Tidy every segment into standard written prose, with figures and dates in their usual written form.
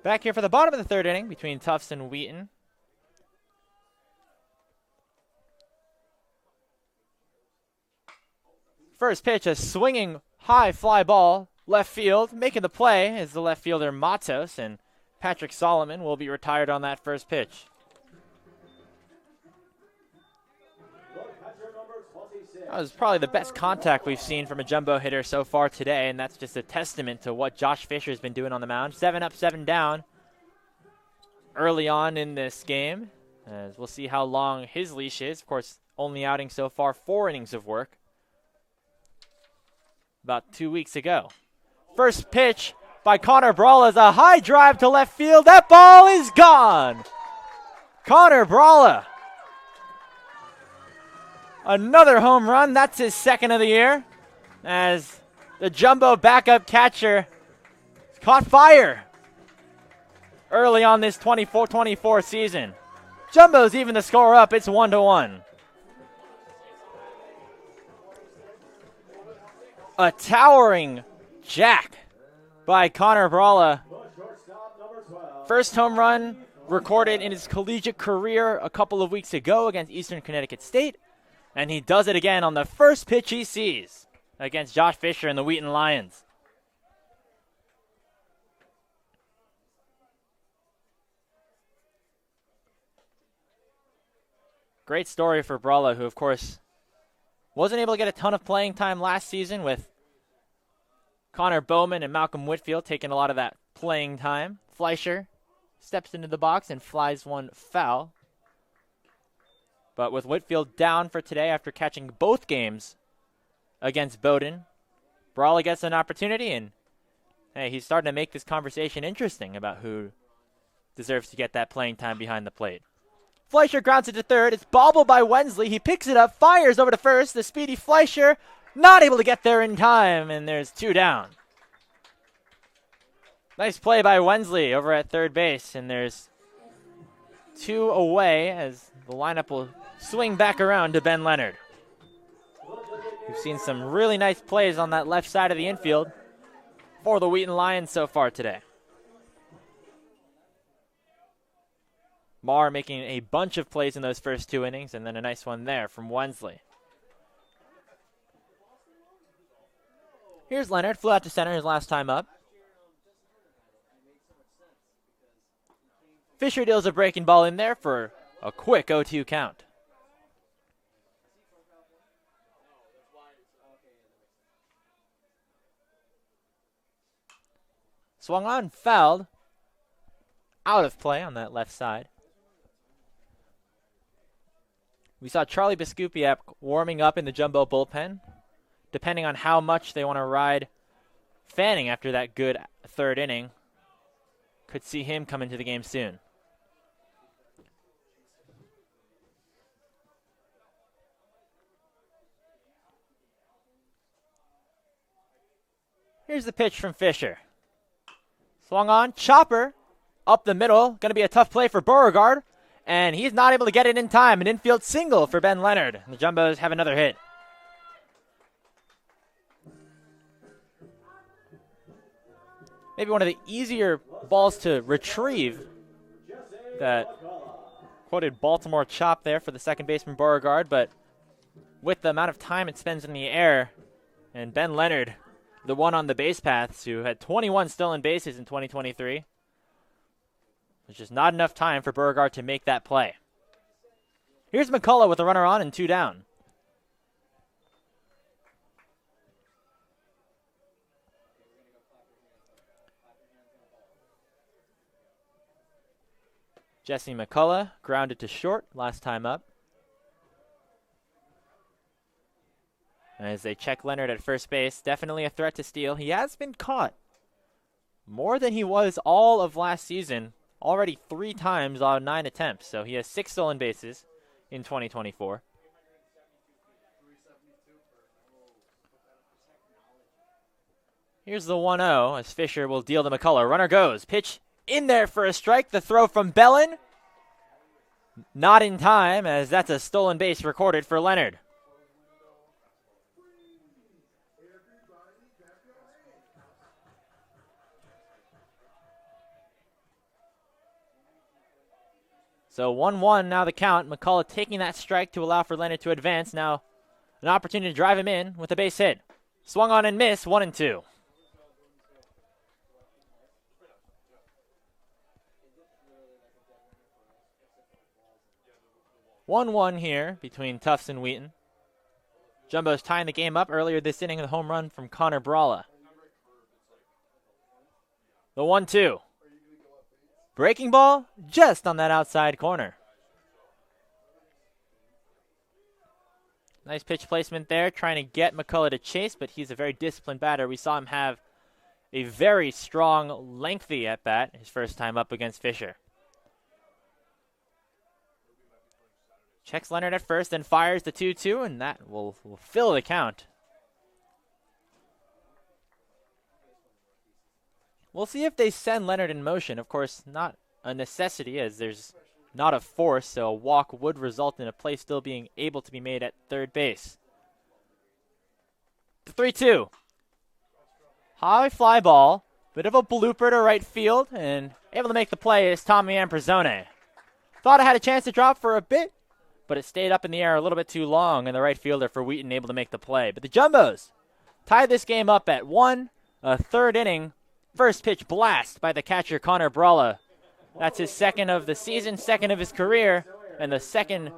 Back here for the bottom of the third inning between Tufts and Wheaton. First pitch, a swinging high fly ball, left field. Making the play is the left fielder Matos, and Patrick Solomon will be retired on that first pitch. That was probably the best contact we've seen from a jumbo hitter so far today, and that's just a testament to what Josh Fisher's been doing on the mound. 7 up, 7 down early on in this game, as we'll see how long his leash is. Of course, only outing so far 4 innings of work. About 2 weeks ago. First pitch by Connor Bralla is a high drive to left field. That ball is gone. Connor Bralla. Another home run. That's his second of the year, as the jumbo backup catcher caught fire early on this 24-24 season. Jumbo's even the score up. It's 1-1. A towering jack by Connor Bralla. First home run recorded in his collegiate career a couple of weeks ago against Eastern Connecticut State. And he does it again on the first pitch he sees against Josh Fisher and the Wheaton Lions. Great story for Bralla, who, of course, wasn't able to get a ton of playing time last season, with Connor Bowman and Malcolm Whitfield taking a lot of that playing time. Fleischer steps into the box and flies one foul. But with Whitfield down for today after catching both games against Bowdoin, Bralla gets an opportunity, and hey, he's starting to make this conversation interesting about who deserves to get that playing time behind the plate. Fleischer grounds it to third. It's bobbled by Wensley. He picks it up, fires over to first. The speedy Fleischer not able to get there in time, and there's 2 down. Nice play by Wensley over at third base, and there's 2 away as the lineup will swing back around to Ben Leonard. We've seen some really nice plays on that left side of the infield for the Wheaton Lions so far today. Marr making a bunch of plays in those first 2 innings, and then a nice one there from Wensley. Here's Leonard, flew out to center his last time up. Fisher deals a breaking ball in there for a quick 0-2 count. Swung on, fouled. Out of play on that left side. We saw Charlie Biskupiak warming up in the jumbo bullpen. Depending on how much they want to ride Fanning after that good third inning, could see him come into the game soon. Here's the pitch from Fisher. Swung on, chopper, up the middle. Going to be a tough play for Beauregard, and he's not able to get it in time. An infield single for Ben Leonard. The Jumbos have another hit. Maybe one of the easier balls to retrieve. That quoted Baltimore chop there for the second baseman Beauregard, but with the amount of time it spends in the air, and Ben Leonard, the one on the base paths, who had 21 stolen bases in 2023, there's just not enough time for Beauregard to make that play. Here's McCullough with a runner on and 2 down. Jesse McCullough grounded to short last time up. As they check Leonard at first base, definitely a threat to steal. He has been caught more than he was all of last season, already 3 times on 9 attempts. So he has 6 stolen bases in 2024. Here's the 1-0 as Fisher will deal to McCullough. Runner goes. Pitch in there for a strike. The throw from Bellin. Not in time, as that's a stolen base recorded for Leonard. So 1-1 now the count. McCullough taking that strike to allow for Leonard to advance. Now an opportunity to drive him in with a base hit. Swung on and missed, 1-2. (1-1) here between Tufts and Wheaton. Jumbo's tying the game up earlier this inning with a home run from Connor Bralla. The 1-2. Breaking ball just on that outside corner. Nice pitch placement there, trying to get McCullough to chase, but he's a very disciplined batter. We saw him have a very strong, lengthy at-bat his first time up against Fisher. Checks Leonard at first, then fires the 2-2, and that will fill the count. We'll see if they send Leonard in motion. Of course, not a necessity, as there's not a force, so a walk would result in a play still being able to be made at third base. The 3-2. High fly ball, bit of a blooper to right field, and able to make the play is Tommy Amperzone. Thought I had a chance to drop for a bit, but it stayed up in the air a little bit too long, and the right fielder for Wheaton able to make the play. But the Jumbos tied this game up at 1, a third inning. First pitch blast by the catcher Connor Bralla. That's his second of the season, second of his career, and the second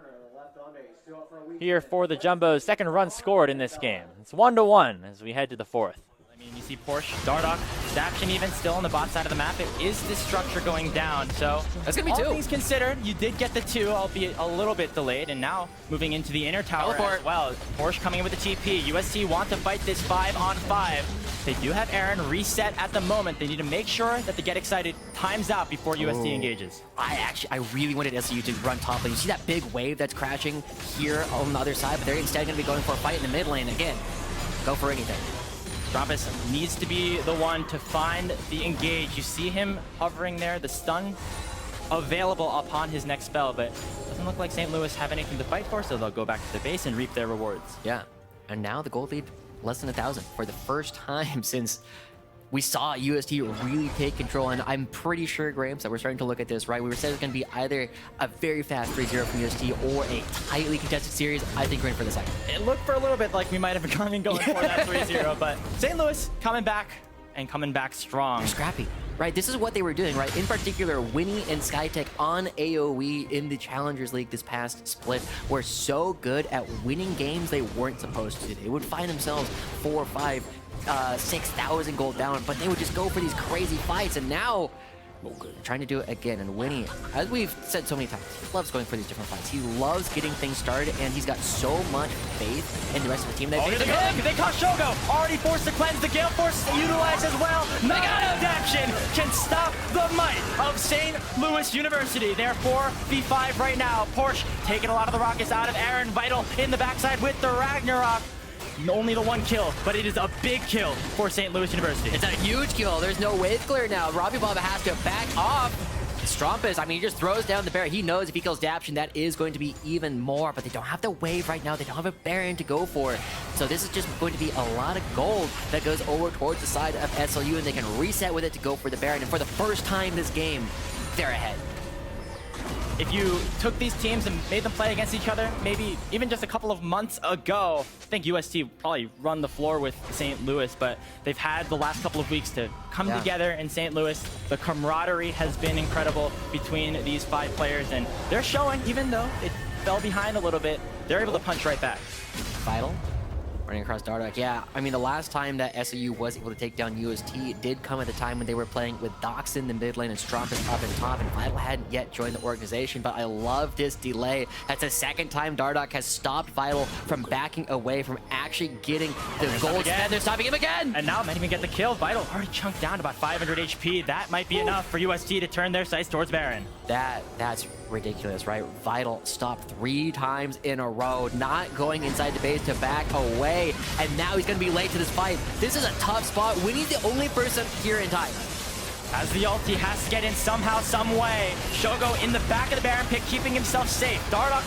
here for the Jumbos. Second run scored in this game. It's 1-1 as we head to the fourth. I mean, you see Porsche, Dardock, Zaption even still on the bot side of the map. It is this structure going down, so that's going to be all two. Things considered, you did get the 2, albeit a little bit delayed, and now moving into the inner tower as well. Porsche coming in with the TP. UST want to fight this 5-on-5. They do have Aaron reset at the moment. They need to make sure that the Get Excited times out before UST engages. I really wanted SCU to run top lane. You see that big wave that's crashing here on the other side, but they're instead going to be going for a fight in the mid lane. Again, go for anything. Strampus needs to be the one to find the engage. You see him hovering there, the stun available upon his next spell, but doesn't look like St. Louis have anything to fight for, so they'll go back to the base and reap their rewards. Yeah, and now the gold lead less than 1,000 for the first time since we saw UST really take control. And I'm pretty sure, Graham, that we're starting to look at this, right? We were saying it's going to be either a very fast 3-0 from UST or a tightly contested series. I think we're in for the second. It looked for a little bit like we might have been going for that 3-0, but St. Louis coming back and coming back strong. They're scrappy. Right, this is what they were doing, right? In particular, Winnie and SkyTech on AoE in the Challengers League this past split were so good at winning games they weren't supposed to. They would find themselves 4, 5, 6,000 gold down, but they would just go for these crazy fights, and now trying to do it again. And Winnie, as we've said so many times, he loves going for these different fights. He loves getting things started, and he's got so much faith in the rest of the team. They caught Shogo, already forced to cleanse, the Gale Force utilized as well. Adaption can stop the might of St. Louis University. They're 4v5 right now. Porsche taking a lot of the rockets out of Aaron. Vital in the backside with the Ragnarok. Only the 1 kill, but it is a big kill for St. Louis University. It's a huge kill. There's no wave clear now. Robbie Baba has to back off. Strampus, I mean, he just throws down the Baron. He knows if he kills Daption, that is going to be even more, but they don't have the wave right now. They don't have a Baron to go for. So this is just going to be a lot of gold that goes over towards the side of SLU, and they can reset with it to go for the Baron. And for the first time this game, they're ahead. If you took these teams and made them play against each other, maybe even just a couple of months ago, I think UST probably run the floor with St. Louis, but they've had the last couple of weeks to come together in St. Louis. The camaraderie has been incredible between these 5 players, and they're showing, even though it fell behind a little bit, they're able to punch right back. Vital running across Dardock. Yeah, I mean, the last time that SAU was able to take down UST, it did come at the time when they were playing with Dox in the mid lane and Strampus up and top, and Vital hadn't yet joined the organization, but I love this delay. That's the second time Dardock has stopped Vital from backing away from actually getting the gold. And they're stopping him again! And now might even get the kill. Vital already chunked down to about 500 HP. That might be enough for UST to turn their sights towards Baron. That's ridiculous, right? Vital stopped 3 times in a row, not going inside the base to back away, and now he's going to be late to this fight. This is a tough spot. Winnie's the only person here in time. As the ult, he has to get in somehow, some way. Shogo in the back of the Baron pick, keeping himself safe. Dardock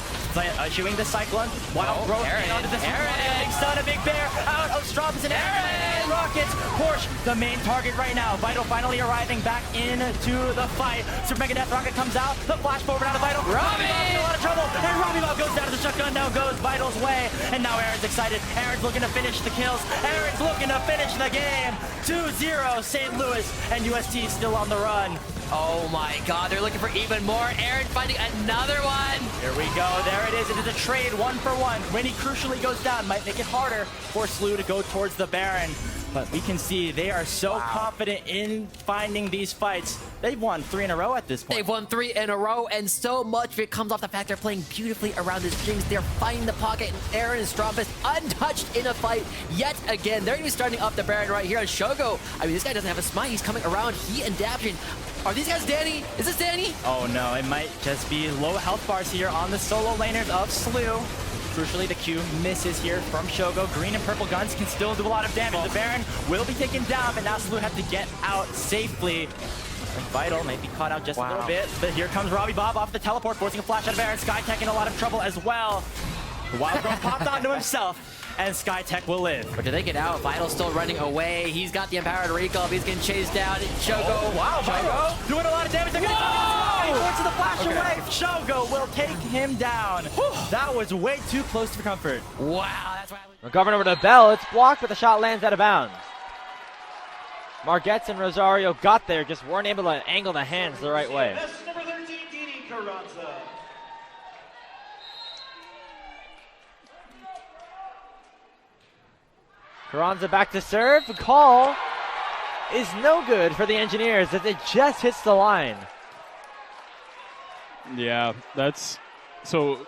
issuing the Cyclone. Wild growth in onto the big stun, a big bear out of Strampus and Aaron. and Rockets. Porsche, the main target right now. Vital finally arriving back into the fight. Super Mega Death Rocket comes out. The flash forward out of Vital. Robbie in a lot of trouble. And Robbie Bob goes down to the shotgun. Down goes Vital's way. And now Aaron's excited. Aaron's looking to finish the kills. Aaron's looking to finish the game. 2-0 St. Louis, and UST still on the run. Oh my god, they're looking for even more. Aaron finding another one. Here we go. There it is. It is a trade 1-for-1. Winnie crucially goes down. Might make it harder for SLU to go towards the Baron. But we can see they are so confident in finding these fights. They've won 3 in a row at this point. They've won 3 in a row, and so much of it comes off the fact they're playing beautifully around the strings. They're finding the pocket, and Aaron and Stromfist untouched in a fight yet again. They're going to be starting up the Baron right here on Shogo. I mean, this guy doesn't have a smite. He's coming around. He and Dabjin. Are these guys Danny? Is this Danny? Oh no, it might just be low health bars here on the solo laners of SLU. Crucially, the Q misses here from Shogo. Green and purple guns can still do a lot of damage. The Baron will be taken down, but now SLU have to get out safely. And Vital might be caught out just a little bit, but here comes Robbie Bob off the teleport, forcing a flash out of Baron. SkyTech in a lot of trouble as well. The Wild Girl popped onto himself, and SkyTech will live. But do they get out? Vital's still running away. He's got the empowered recall. He's getting chased down. Shogo. Wow, Shogo doing a lot of damage. They're gonna force the flash away. Shogo will take him down. That was way too close for comfort. Wow, that's why McGovern over to Bell. It's blocked, but the shot lands out of bounds. Margetts and Rosario got there, just weren't able to angle the hands the right way. Number 13, Didi Carranza. Carranza back to serve. The call is no good for the Engineers as it just hits the line. Yeah, that's so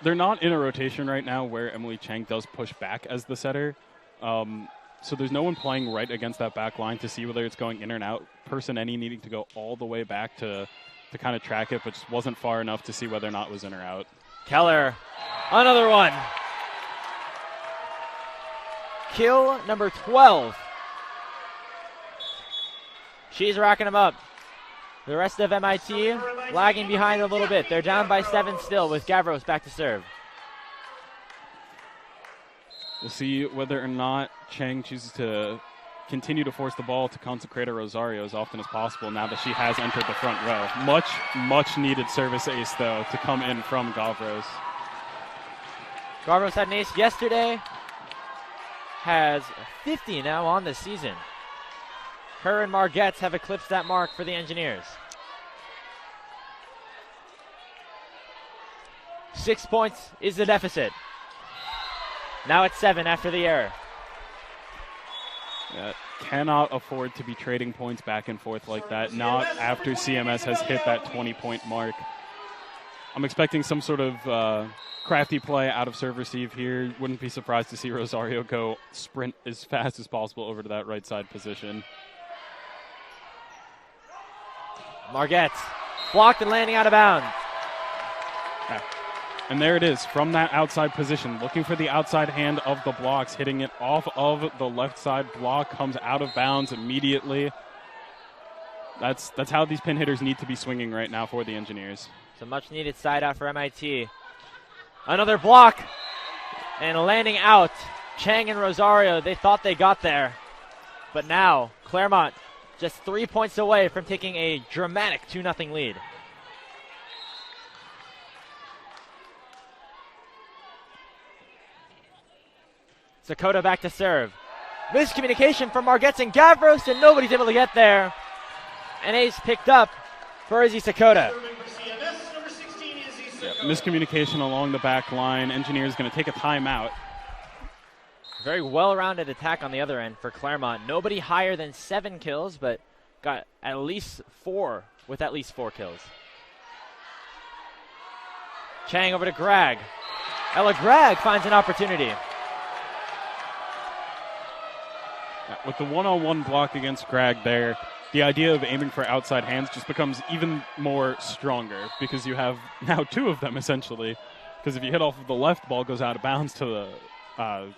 they're not in a rotation right now where Emily Chang does push back as the setter. So there's no one playing right against that back line to see whether it's going in or out. Person any needing to go all the way back to kind of track it, but just wasn't far enough to see whether or not it was in or out. Keller, another one. Kill number 12. She's racking them up. The rest of MIT lagging behind a little bit. They're down by 7 still with Gavros back to serve. We'll see whether or not Chang chooses to continue to force the ball to consecrate a Rosario as often as possible now that she has entered the front row. Much needed service ace, though, to come in from Gavros. Gavros had an ace yesterday. Has 50 now on the season. Her and Margetts have eclipsed that mark for the Engineers. 6 points is the deficit. Now it's 7 after the error. Cannot afford to be trading points back and forth like that, not after CMS has hit that 20-point mark. I'm expecting some sort of crafty play out of serve receive here. Wouldn't be surprised to see Rosario go sprint as fast as possible over to that right side position. Margetts blocked and landing out of bounds. Yeah. And there it is from that outside position, looking for the outside hand of the blocks, hitting it off of the left side block, comes out of bounds immediately. That's how these pin hitters need to be swinging right now for the Engineers. It's a much needed side out for MIT. Another block and landing out. Chang and Rosario, they thought they got there. But now Claremont just 3 points away from taking a dramatic 2-0 lead. Sakota back to serve. Miscommunication from Margetts and Gavros, and nobody's able to get there. An ace picked up for Izzy Sakota. Yeah, miscommunication along the back line. Engineers going to take a timeout. Very well-rounded attack on the other end for Claremont. Nobody higher than 7 kills, but got at least 4 with at least 4 kills. Chang over to Grag. Ella Grag finds an opportunity. With the one-on-one block against Grag there, the idea of aiming for outside hands just becomes even more stronger because you have now 2 of them essentially. Because if you hit off of the left, ball goes out of bounds to the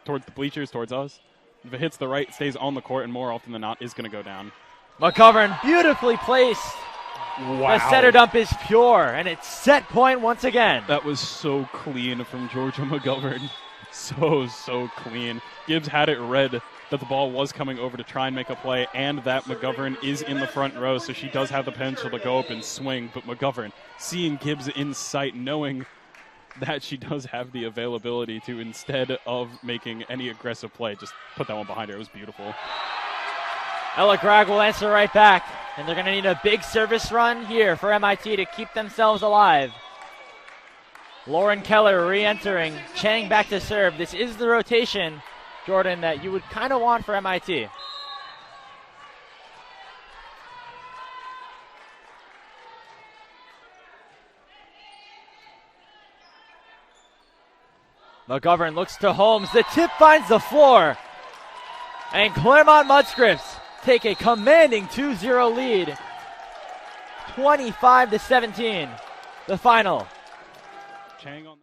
towards the bleachers, towards us. If it hits the right, it stays on the court, and more often than not is going to go down. McGovern beautifully placed. Wow. The setter dump is pure, and it's set point once again. That was so clean from Georgia McGovern. so clean. Gibbs had it read that the ball was coming over to try and make a play, and that McGovern is in the front row, so she does have the potential to go up and swing. But McGovern, seeing Gibbs in sight, knowing that she does have the availability to, instead of making any aggressive play, just put that one behind her. It was beautiful. Ella Gragg will answer right back, and they're going to need a big service run here for MIT to keep themselves alive. Lauren Keller re-entering, Chang back to serve. This is the rotation, Jordan, that you would kind of want for MIT. McGovern looks to Holmes. The tip finds the floor. And Claremont Mudd-Scripps take a commanding 2-0 lead. 25-17, the final. Chang on